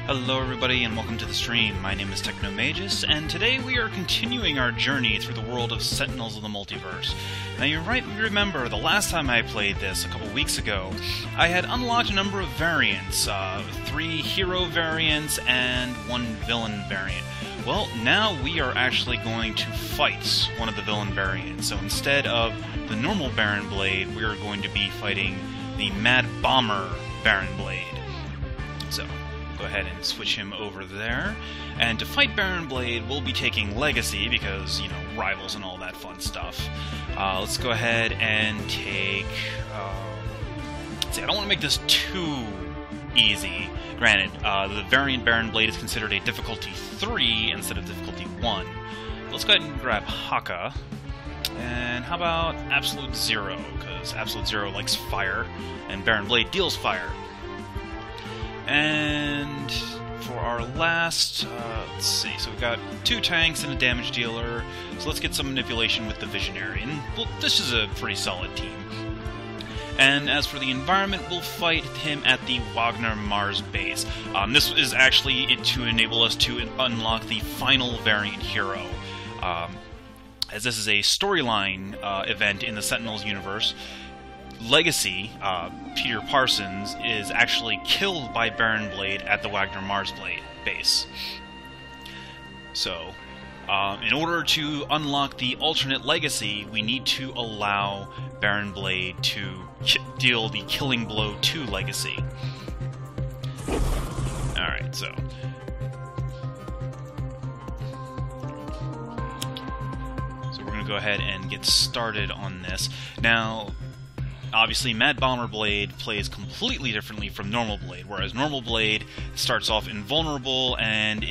Hello everybody and welcome to the stream. My name is Technomagus, and today we are continuing our journey through the world of Sentinels of the Multiverse. Now you might remember the last time I played this, a couple weeks ago, I had unlocked a number of variants, 3 hero variants and 1 villain variant. Well, now we are actually going to fight one of the villain variants. So instead of the normal Baron Blade, we are going to be fighting the Mad Bomber Baron Blade. So go ahead and switch him over there. And to fight Baron Blade, we'll be taking Legacy, because, you know, rivals and all that fun stuff. Let's go ahead and take... let's see, I don't want to make this too easy. Granted, the variant Baron Blade is considered a difficulty 3 instead of difficulty 1. Let's go ahead and grab Haka. And how about Absolute Zero? Because Absolute Zero likes fire, and Baron Blade deals fire. And for our last, let's see, so we've got 2 tanks and a damage dealer, so let's get some manipulation with the Visionary, and well, this is a pretty solid team. And as for the environment, we'll fight him at the Wagner Mars Base. This is actually to enable us to unlock the final variant hero, as this is a storyline event in the Sentinels universe. Legacy, Peter Parsons, is actually killed by Baron Blade at the Wagner Mars Base. So, in order to unlock the alternate Legacy, we need to allow Baron Blade to deal the killing blow to Legacy. Alright, so we're going to go ahead and get started on this. Now, obviously, Mad Bomber Blade plays completely differently from Normal Blade, whereas Normal Blade starts off invulnerable and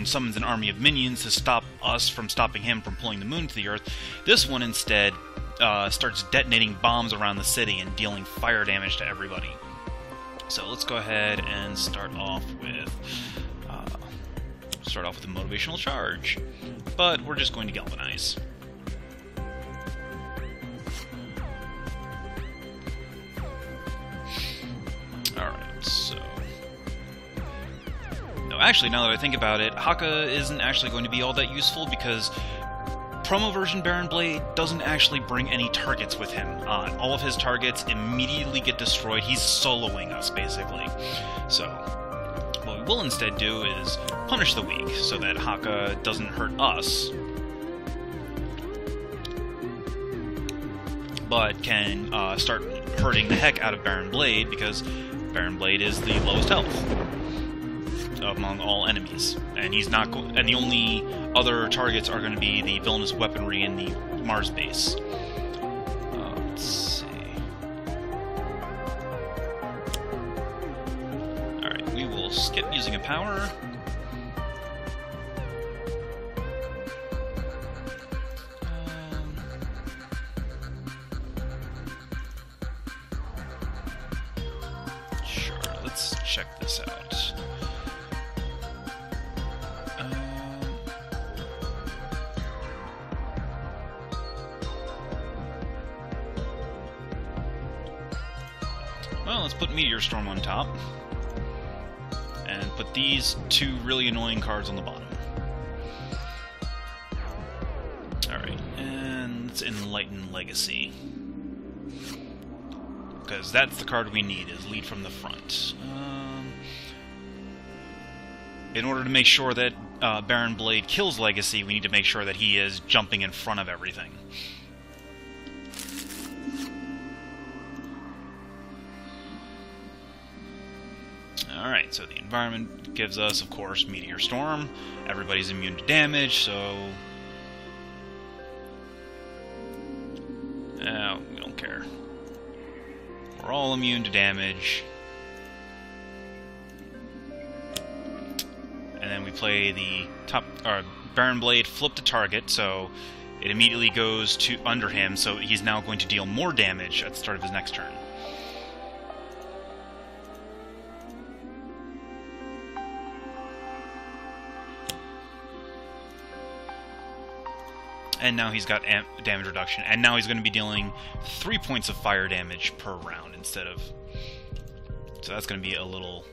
summons an army of minions to stop us from stopping him from pulling the moon to the Earth. This one instead starts detonating bombs around the city and dealing fire damage to everybody. So let's go ahead and start off with a motivational charge, but we're just going to galvanize. Alright, so... No, actually, now that I think about it, Haka isn't actually going to be all that useful, because promo version Baron Blade doesn't actually bring any targets with him. All of his targets immediately get destroyed. He's soloing us, basically. So, what we will instead do is punish the weak, so that Haka doesn't hurt us, but can start hurting the heck out of Baron Blade, because Baron Blade is the lowest health among all enemies, and he's not. And the only other targets are going to be the villainous weaponry in the Mars base. Let's see. All right, we will skip using a power. Let's check this out. Well, let's put Meteor Storm on top, and put these 2 really annoying cards on the bottom. Alright, and let's Enlighten Legacy, because that's the card we need, is Lead from the Front. In order to make sure that Baron Blade kills Legacy, we need to make sure that he is jumping in front of everything. Alright, so the environment gives us, of course, Meteor Storm. Everybody's immune to damage, so... we don't care. We're all immune to damage. And then we play the Baron Blade flip to target, so it immediately goes to under him, so he's now going to deal more damage at the start of his next turn. And now he's got damage reduction, and now he's going to be dealing 3 points of fire damage per round instead of... So that's going to be a little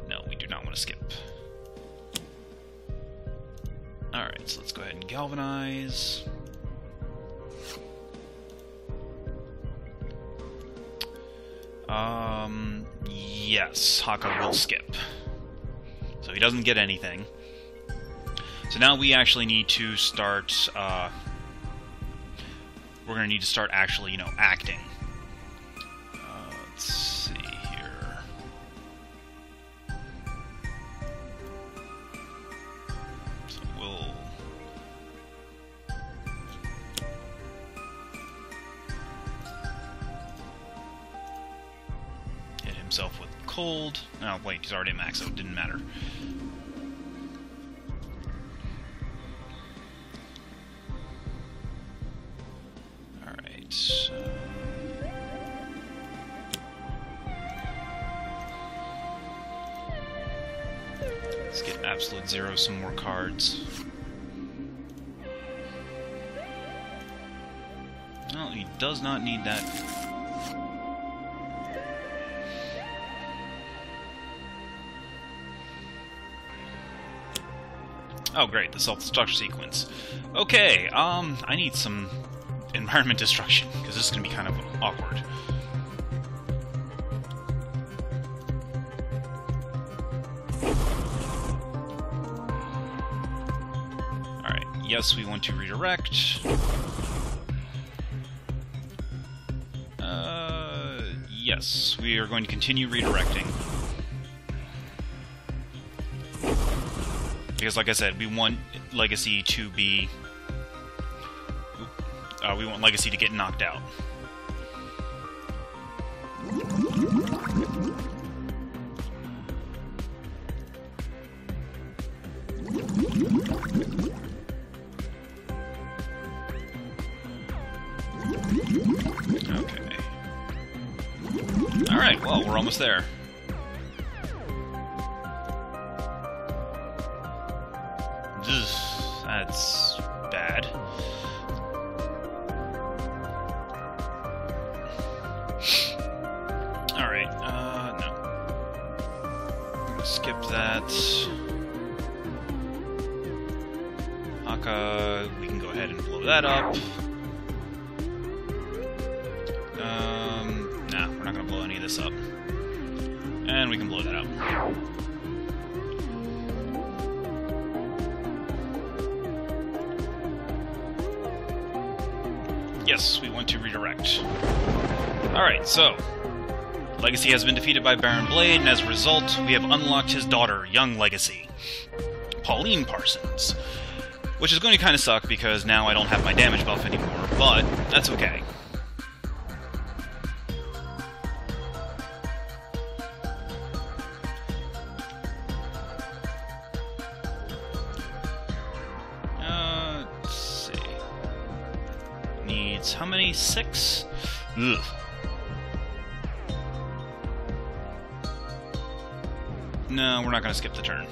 No, we do not want to skip. Alright, so let's go ahead and galvanize. Yes, Haka will skip. So he doesn't get anything. So now we actually need to start, we're going to need to start actually, you know, acting. Let's see here. So we'll... hit himself with cold. Oh, wait, he's already at max, so it didn't matter. Let's get Absolute Zero some more cards. Well, he does not need that. Oh great, the self-destruct sequence. Okay, I need some environment destruction, because this is going to be kind of awkward. Alright, yes, we want to redirect. Yes, we are going to continue redirecting. Because, like I said, we want Legacy to be... we want Legacy to get knocked out. Okay. Alright, well, we're almost there. Ugh, that's bad. Alright, no. I'm gonna skip that. Haka, we can go ahead and blow that up. Nah, we're not gonna blow any of this up. And we can blow that up. Yes, we want to redirect. Alright, so... Legacy has been defeated by Baron Blade, and as a result, we have unlocked his daughter, young Legacy, Pauline Parsons. Which is going to kind of suck, because now I don't have my damage buff anymore, but that's okay. Let's see. Needs how many? 6? Ugh. No, we're not going to skip the turn.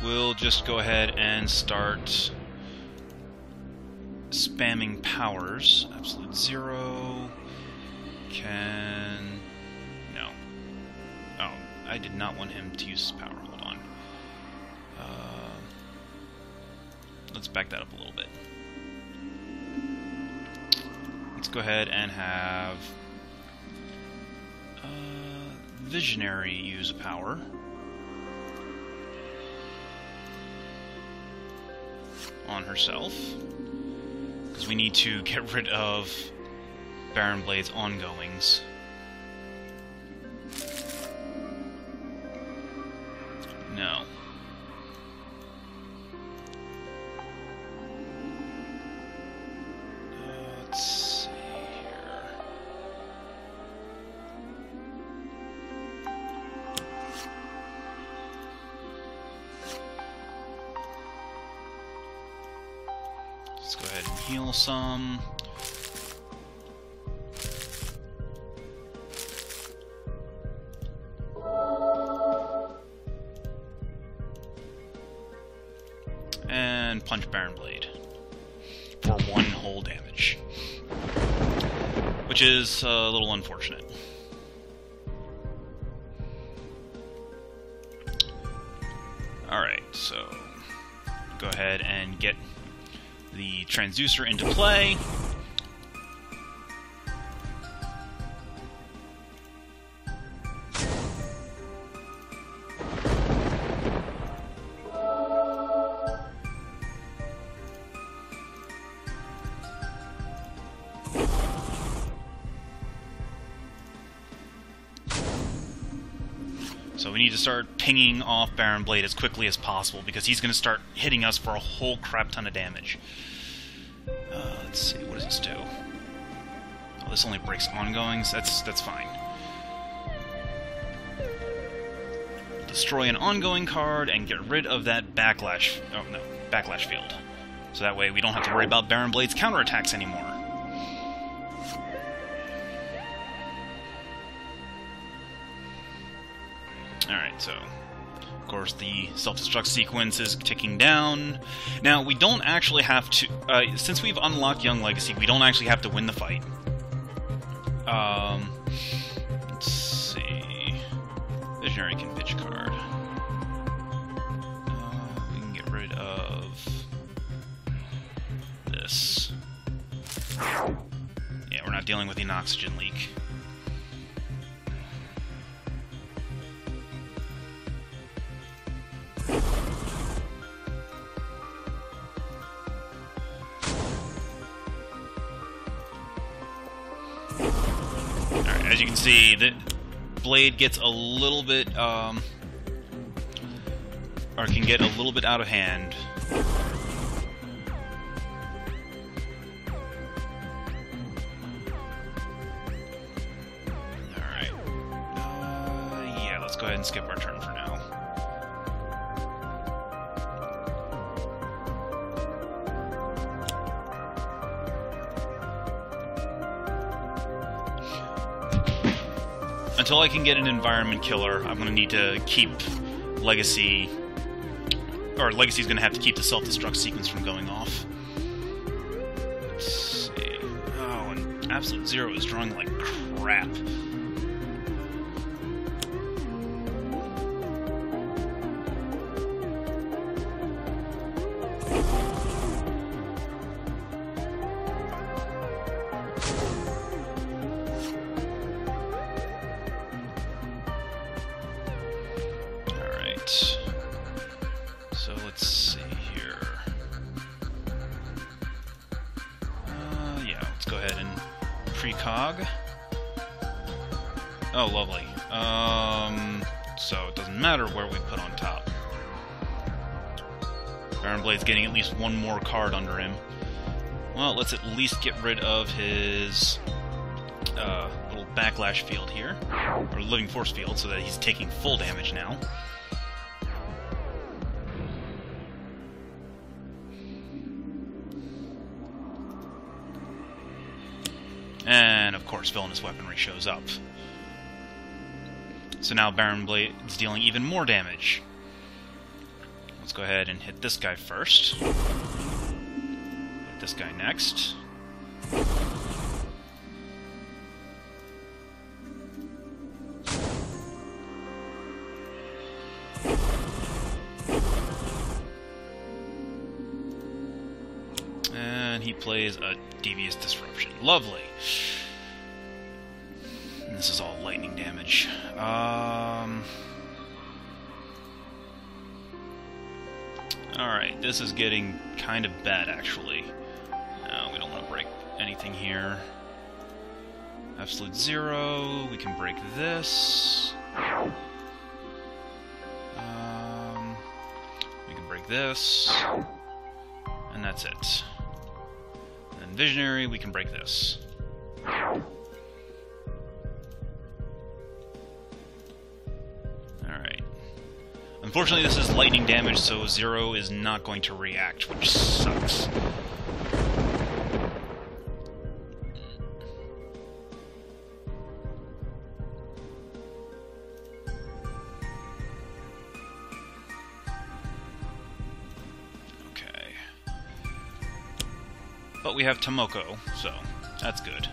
We'll just go ahead and start spamming powers. Absolute Zero. Can... No. Oh, I did not want him to use his power. Hold on. Let's back that up a little bit. Let's go ahead and have... Visionary use a power. On herself. Because we need to get rid of Baron Blade's ongoings. No. Let's see here. Let's go ahead and heal some. And punch Baron Blade for 1 whole damage. Which is a little unfortunate. Alright, so go ahead and get the transducer into play. So we need to start pinging off Baron Blade as quickly as possible, because he's going to start hitting us for a whole crap ton of damage. Let's see, what does this do? Oh, this only breaks ongoings. That's fine. Destroy an ongoing card and get rid of that backlash... Oh, no. Backlash field. So that way we don't have to worry about Baron Blade's counterattacks anymore. Alright, so, of course, the self-destruct sequence is ticking down. Now, we don't actually have to, since we've unlocked Young Legacy, we don't actually have to win the fight. Let's see... Visionary can pitch card. We can get rid of... this. Yeah, we're not dealing with an oxygen leak. As you can see, the blade gets a little bit, or can get a little bit out of hand. Alright. Yeah, let's go ahead and skip our turn for now. Until I can get an environment killer, I'm going to need to keep Legacy... Or Legacy's going to have to keep the self-destruct sequence from going off. Let's see... Oh, and Absolute Zero is drawing like crap. So let's see here. Yeah, let's go ahead and precog. Oh, lovely. So it doesn't matter where we put on top. Baron Blade's getting at least one more card under him. Well, let's at least get rid of his little backlash field here, or living force field, so that he's taking full damage now. And, of course, villainous weaponry shows up. So now Baron Blade's dealing even more damage. Let's go ahead and hit this guy first. Hit this guy next. And he plays a Devious Disruption. Lovely. And this is all lightning damage. Alright, this is getting kind of bad, actually. No, we don't want to break anything here. Absolute Zero. We can break this. We can break this. And that's it. And then Visionary, we can break this. Alright. Unfortunately, this is lightning damage, so Zero is not going to react, which sucks. Okay. But we have Tomoko, so that's good.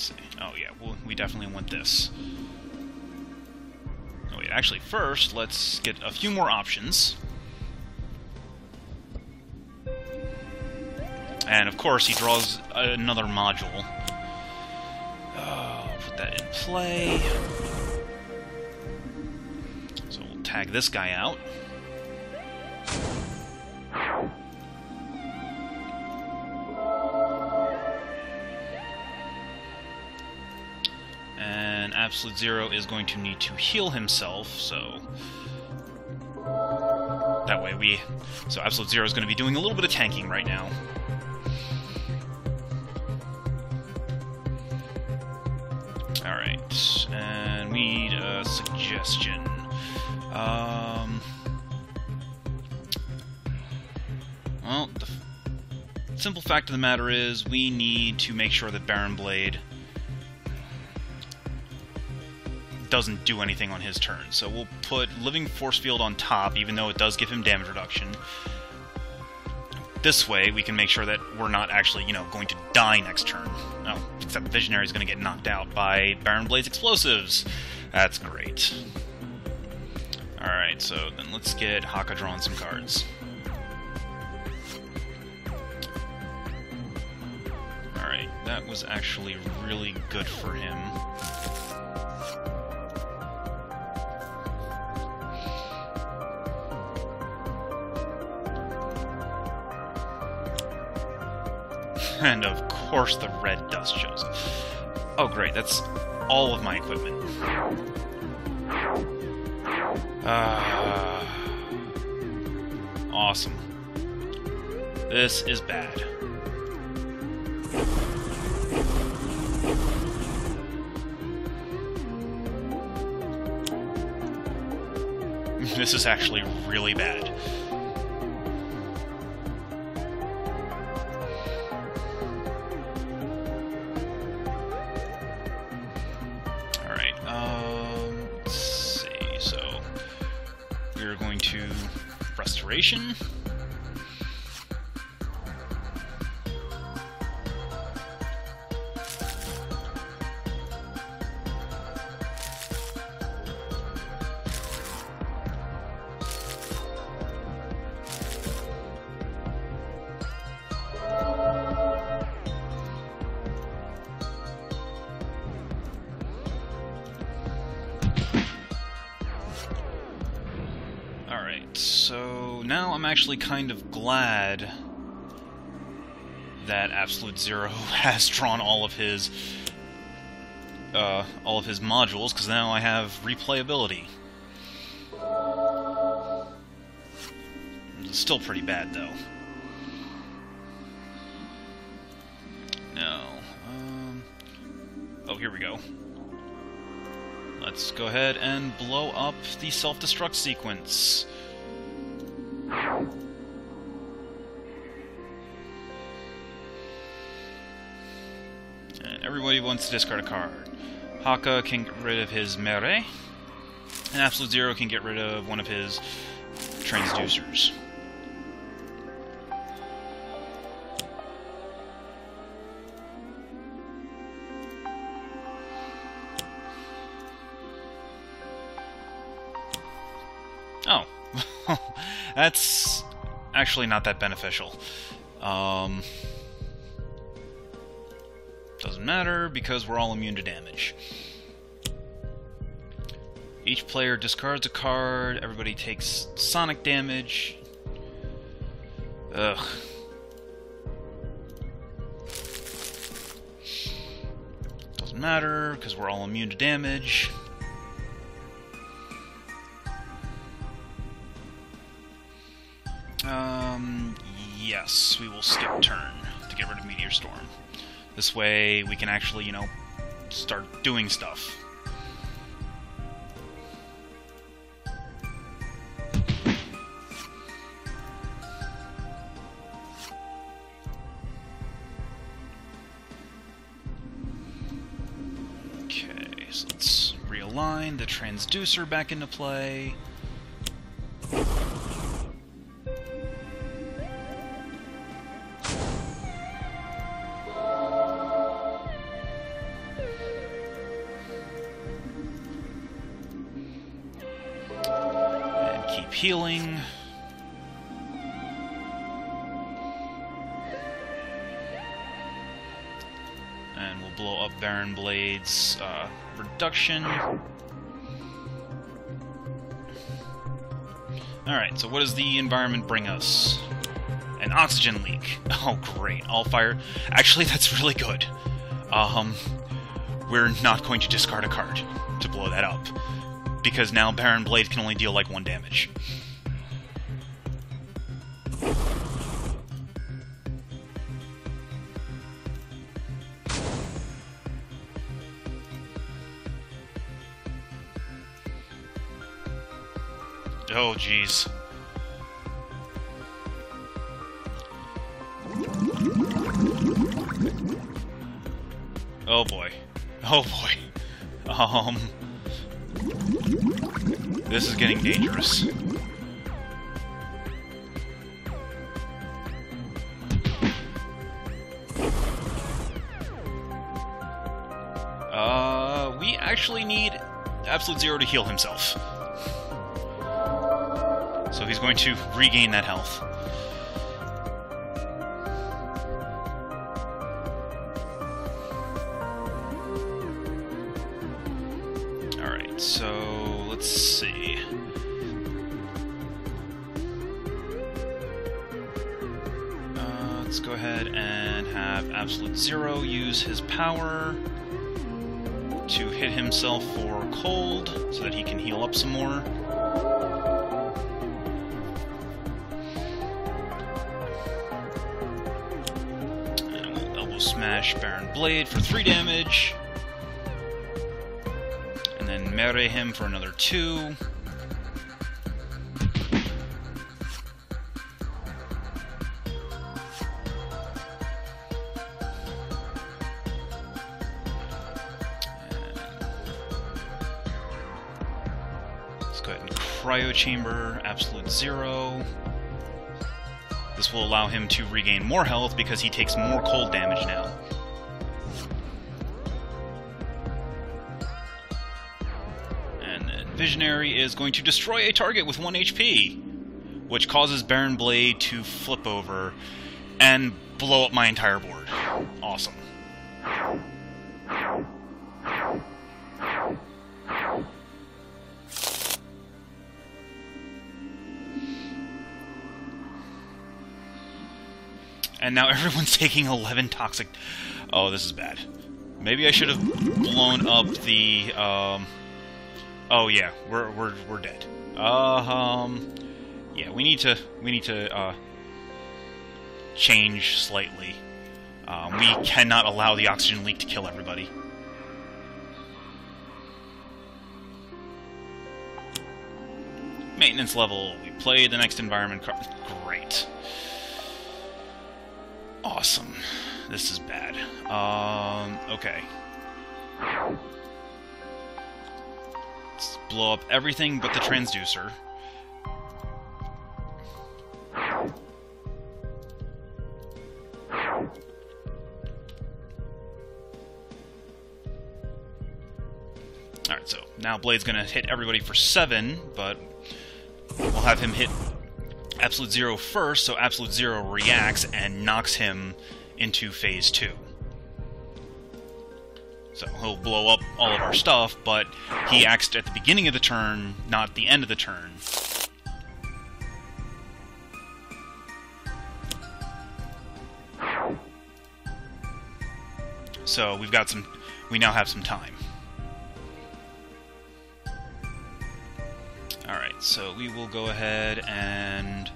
let's see. Oh yeah, we definitely want this. Oh wait, actually first, let's get a few more options. And of course he draws another module. Put that in play. So we'll tag this guy out. And Absolute Zero is going to need to heal himself, so that way so Absolute Zero is going to be doing a little bit of tanking right now. Alright, and we need a suggestion. Well, the simple fact of the matter is we need to make sure that Baron Blade doesn't do anything on his turn. So we'll put Living Force Field on top, even though it does give him damage reduction. This way, we can make sure that we're not actually, going to die next turn. Oh, except Visionary is going to get knocked out by Baron Blade's explosives. That's great. Alright, so then let's get Haka drawing some cards. Alright, that was actually really good for him. And of course the red dust shows up. Oh great, that's all of my equipment. Awesome. This is bad. This is actually really bad. Let's see, so we're going to Restoration. So now I'm actually kind of glad that Absolute Zero has drawn all of his modules, because now I have replayability. It's still pretty bad though. No. Oh, here we go. Let's go ahead and blow up the self-destruct sequence. And everybody wants to discard a card. Haka can get rid of his Mere, and Absolute Zero can get rid of one of his transducers. Oh. That's actually not that beneficial. Doesn't matter, because we're all immune to damage. Each player discards a card, everybody takes sonic damage. Ugh. Doesn't matter, because we're all immune to damage. Yes, we will skip turn to get rid of Meteor Storm. This way we can actually, start doing stuff. Okay, so let's realign the transducer back into play. keep healing. And we'll blow up Baron Blade's reduction. Alright, so what does the environment bring us? An oxygen leak. Oh, great. All fire... Actually, that's really good. We're not going to discard a card to blow that up, because now Baron Blade can only deal, like, 1 damage. Oh, jeez. Oh boy. Oh boy. This is getting dangerous. We actually need Absolute Zero to heal himself. So he's going to regain that health. Alright, so let's see. Let's go ahead and have Absolute Zero use his power to hit himself for cold so that he can heal up some more. Smash Baron Blade for 3 damage, and then melee him for another 2. Let's go ahead and Cryo Chamber Absolute Zero. This will allow him to regain more health because he takes more cold damage now. And then Visionary is going to destroy a target with 1 HP, which causes Baron Blade to flip over and blow up my entire board. Awesome. And now everyone's taking 11 toxic... Oh, this is bad. Maybe I should have blown up the... Oh yeah, we're dead. Yeah, we need to change slightly. We cannot allow the oxygen leak to kill everybody. Maintenance level. We play the next environment card. Great. Awesome. This is bad. Okay. Let's blow up everything but the transducer. Alright, so now Blade's gonna hit everybody for 7, but we'll have him hit Absolute Zero first, so Absolute Zero reacts and knocks him into Phase 2. So he'll blow up all of our stuff, but he acts at the beginning of the turn, not the end of the turn. So we now have some time. Alright, so we will go ahead and...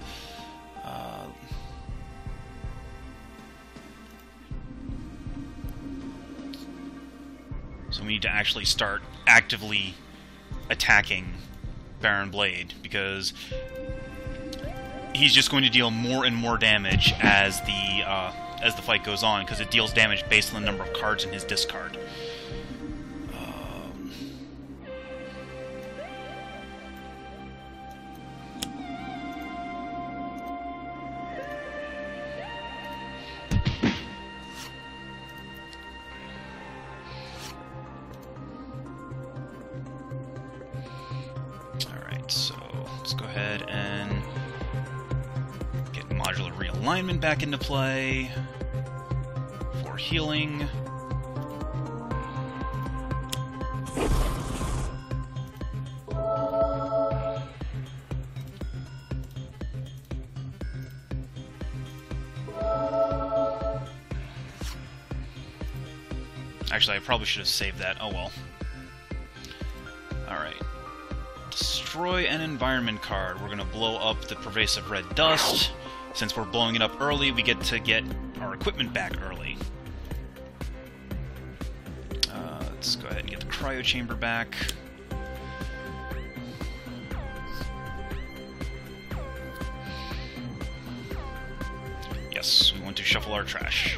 so we need to actually start actively attacking Baron Blade, because he's just going to deal more and more damage as the fight goes on, because it deals damage based on the number of cards in his discard. go ahead and get modular realignment back into play for healing. Actually, I probably should have saved that. Oh well. Alright. Destroy an environment card. We're going to blow up the pervasive red dust. Since we're blowing it up early, we get to get our equipment back early. Let's go ahead and get the cryo chamber back. Yes, we want to shuffle our trash.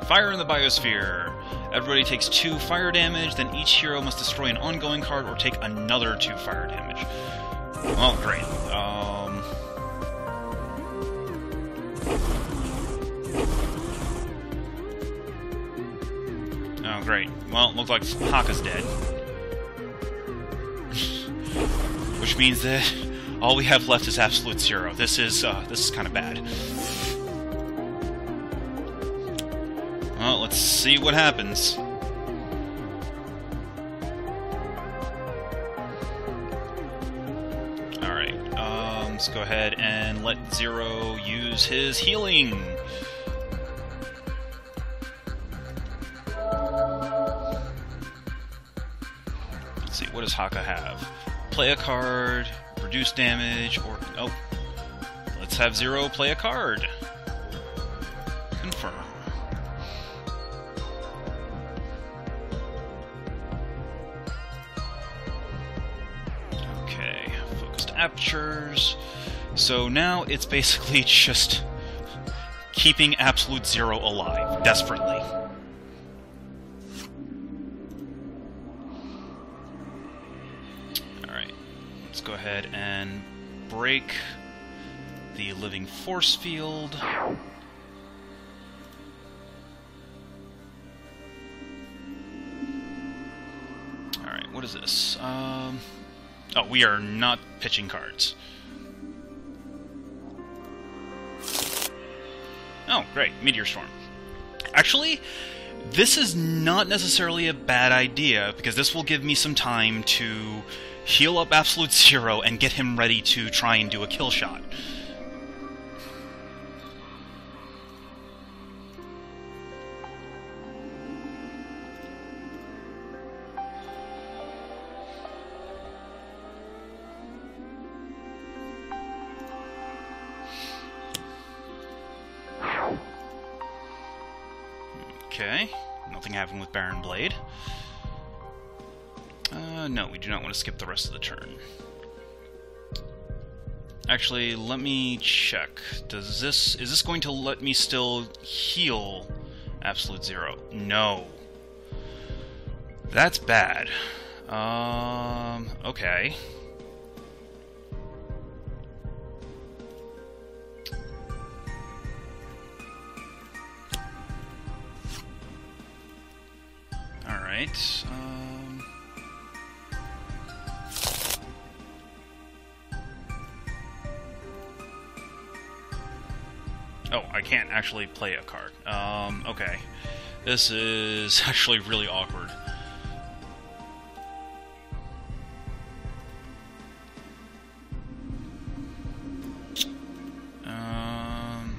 Fire in the biosphere. Everybody takes 2 fire damage, then each hero must destroy an ongoing card or take another 2 fire damage. Well, great. Oh, great. Well, it looks like Haka's dead. Which means that all we have left is absolute zero. This is kind of bad. Well, let's see what happens. Alright, let's go ahead and let Zero use his healing. Let's see, what does Haka have? Play a card, reduce damage, or... oh. Let's have Zero play a card. Confirm. Apertures. So now it's basically just keeping Absolute Zero alive, desperately. Alright, let's go ahead and break the living force field. Alright, what is this? Oh, we are not pitching cards. Oh, great. Meteor Storm. Actually, this is not necessarily a bad idea, because this will give me some time to heal up Absolute Zero and get him ready to try and do a kill shot. Okay, nothing happened with Baron Blade. No, we do not want to skip the rest of the turn. Actually, let me check. Is this going to let me still heal Absolute Zero? No. That's bad. Okay. Alright, oh, I can't actually play a card. Okay. This is actually really awkward.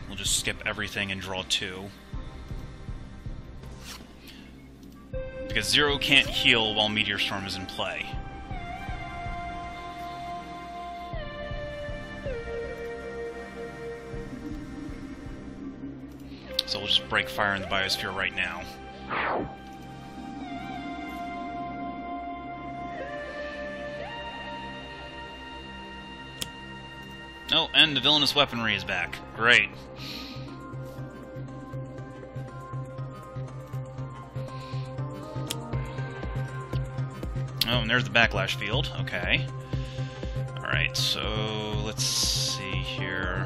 We'll just skip everything and draw 2. Because Zero can't heal while Meteor Storm is in play. So we'll just break Fire in the Biosphere right now. Oh, and the villainous weaponry is back. Great. Oh, and there's the backlash field. Okay. Alright, so let's see here.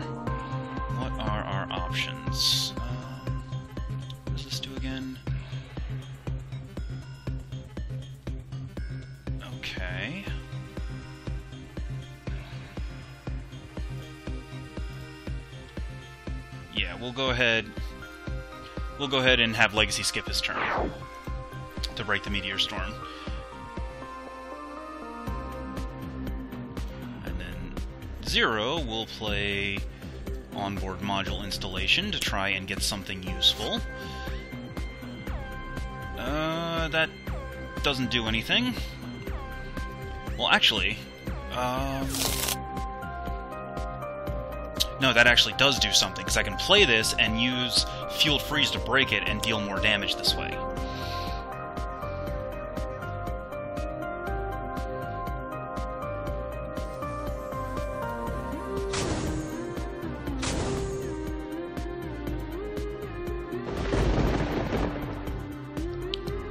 What are our options? What does this do again? yeah, we'll go ahead and have Legacy skip his turn to break the Meteor Storm. And then Zero will play onboard module installation to try and get something useful. That doesn't do anything. Well, actually, no, that actually does do something, because I can play this and use Fueled Freeze to break it and deal more damage this way.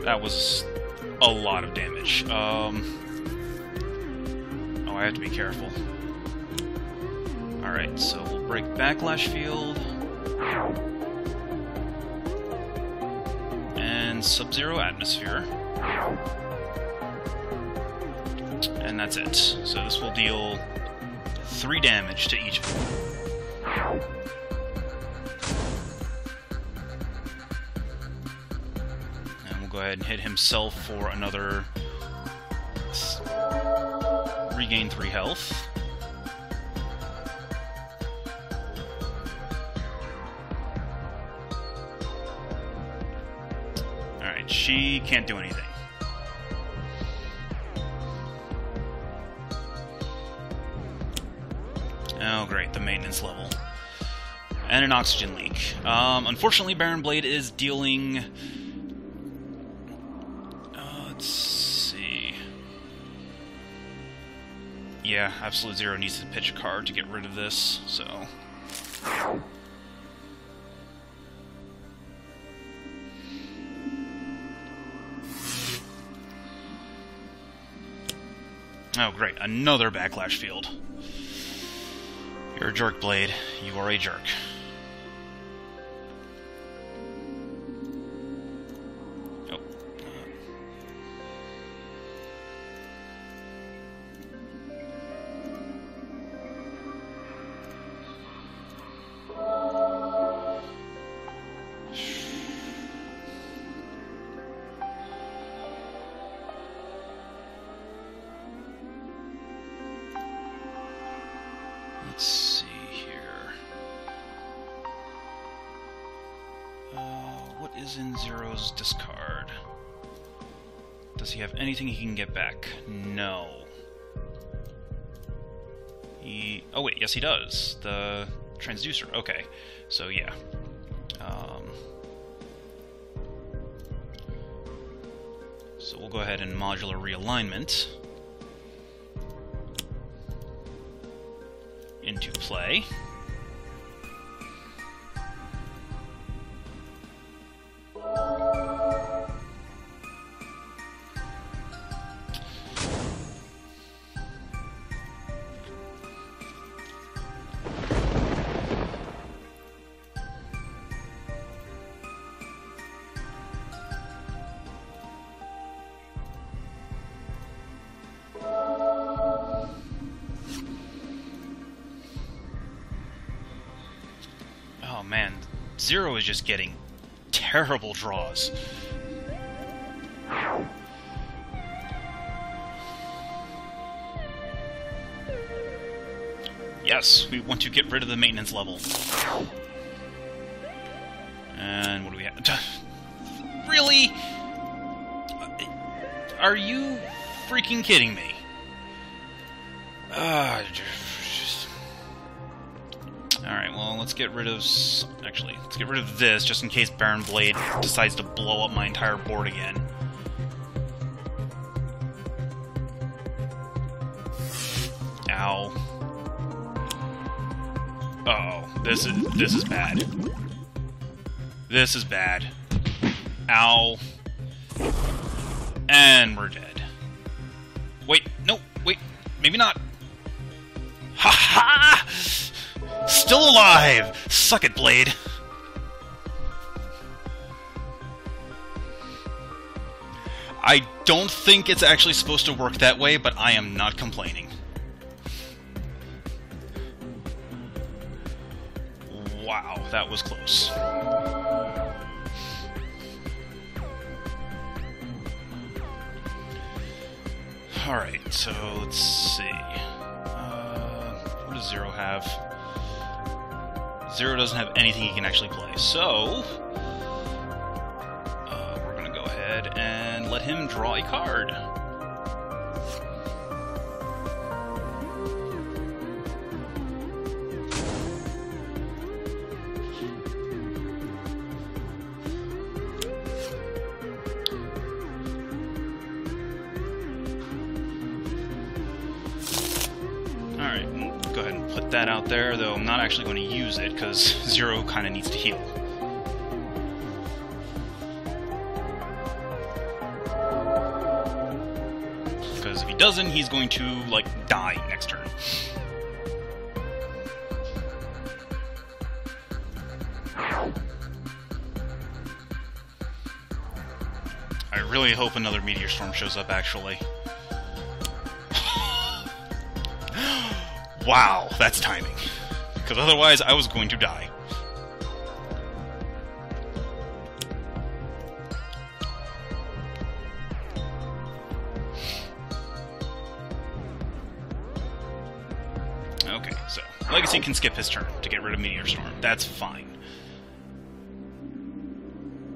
That was a lot of damage. Oh, I have to be careful. Alright, so we'll break Backlash Field. And Sub-Zero Atmosphere. And that's it. So this will deal 3 damage to each of them. Go ahead and hit himself for another regain 3 health. Alright, she can't do anything. Oh great, the maintenance level. And an oxygen leak. Unfortunately, Baron Blade is dealing... Yeah, Absolute Zero needs to pitch a card to get rid of this, so... Oh, great. Another Backlash Field. You're a jerk, Blade. You are a jerk. Let's see here. What is in Zero's discard? Does he have anything he can get back? No. Oh wait, yes he does. The transducer. Okay, so yeah. So we'll go ahead and modular realignment into play. Oh man, Zero is just getting terrible draws. Yes, we want to get rid of the maintenance level. And what do we have? Really? Are you freaking kidding me? Alright, well, let's get rid of... Actually, let's get rid of this, just in case Baron Blade decides to blow up my entire board again. Ow. Uh-oh. This is bad. This is bad. Ow. And we're dead. Wait, no, wait, maybe not. Ha-ha! Still alive! Suck it, Blade! I don't think it's actually supposed to work that way, but I am not complaining. Wow. Wow, that was close. Alright, so let's see. What does Zero have? Zero doesn't have anything he can actually play, so we're gonna go ahead and let him draw a card. Go ahead and put that out there, though I'm not actually going to use it, because Zero kind of needs to heal. Because if he doesn't, he's going to, like, die next turn. I really hope another Meteor Storm shows up, actually. Wow, that's timing. Because otherwise, I was going to die. Okay, so Legacy can skip his turn to get rid of Meteor Storm. That's fine.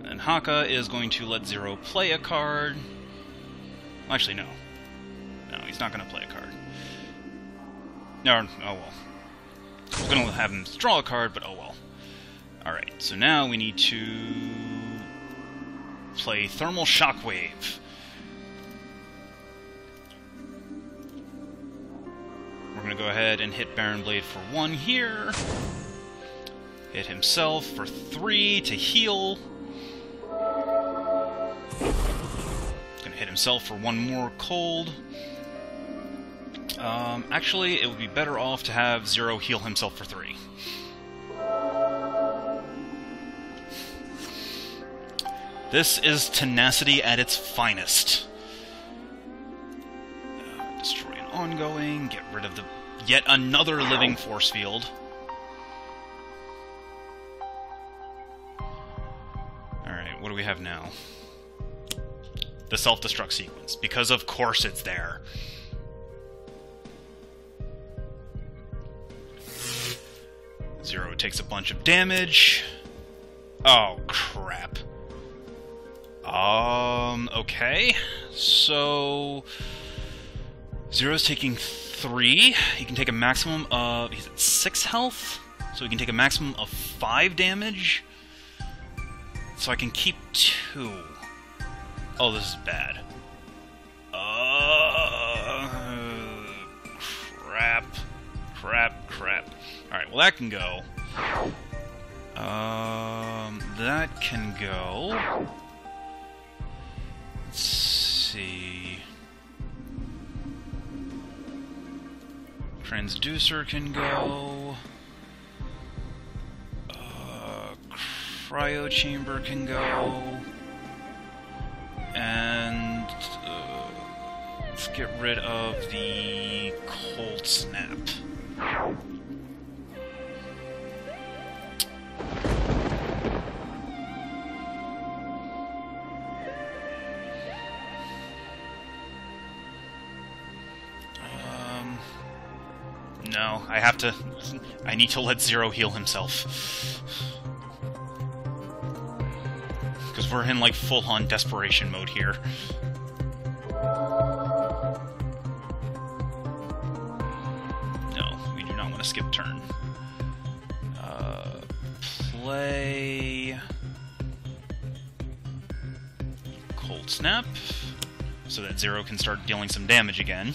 And Haka is going to let Zero play a card. Actually, no. No, he's not going to play a card. No, oh well. I was going to have him draw a card, but oh well. Alright, so now we need to play Thermal Shockwave. We're going to go ahead and hit Baron Blade for 1 here. Hit himself for 3 to heal. Going to hit himself for 1 more cold. Actually, it would be better off to have Zero heal himself for 3. This is tenacity at its finest. Destroy an ongoing, get rid of the yet another living force field. Alright, what do we have now? The self-destruct sequence, because of course it's there. Zero takes a bunch of damage. Oh, crap. Okay. So Zero's taking 3. He can take a maximum of... He's at 6 health. So he can take a maximum of 5 damage. So I can keep 2. Oh, this is bad. Crap. Alright, well that can go. That can go. Let's see. Transducer can go. Cryo Chamber can go. And let's get rid of the Cold Snap. No, I need to let Zero heal himself. Because we're in, like, full-on desperation mode here. No, we do not want to skip turn. Play... Cold Snap, so that Zero can start dealing some damage again.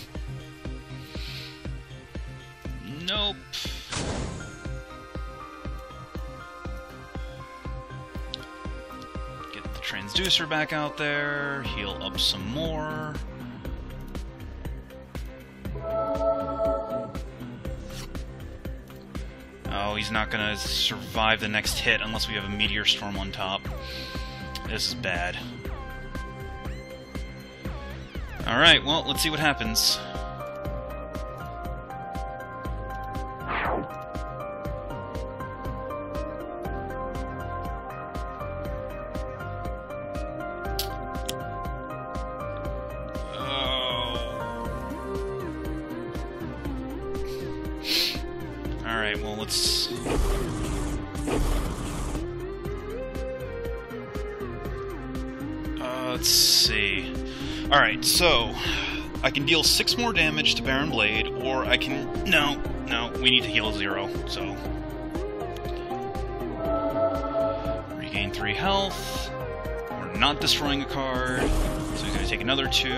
Nope. Get the transducer back out there, heal up some more. Oh, he's not gonna survive the next hit unless we have a Meteor Storm on top. This is bad. Alright, well, let's see what happens. Alright, well, let's see. Alright, so I can deal 6 more damage to Baron Blade, or I can... No, we need to heal 0, so... Regain 3 health. We're not destroying a card, so he's going to take another 2.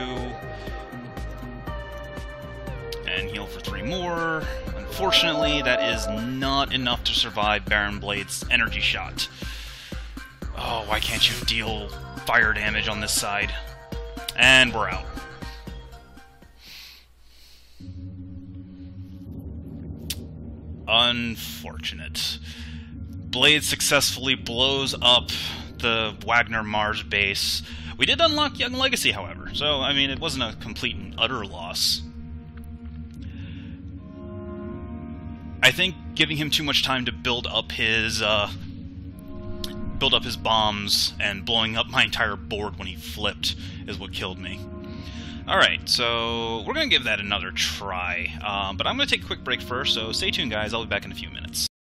And heal for 3 more. Unfortunately, that is not enough to survive Baron Blade's energy shot. Oh, why can't you deal fire damage on this side? And we're out. Unfortunate. Blade successfully blows up the Wagner Mars Base. We did unlock Young Legacy, however, so, I mean, it wasn't a complete and utter loss. I think giving him too much time to build up his bombs and blowing up my entire board when he flipped is what killed me. Alright, so we're going to give that another try, but I'm going to take a quick break first, so stay tuned guys, I'll be back in a few minutes.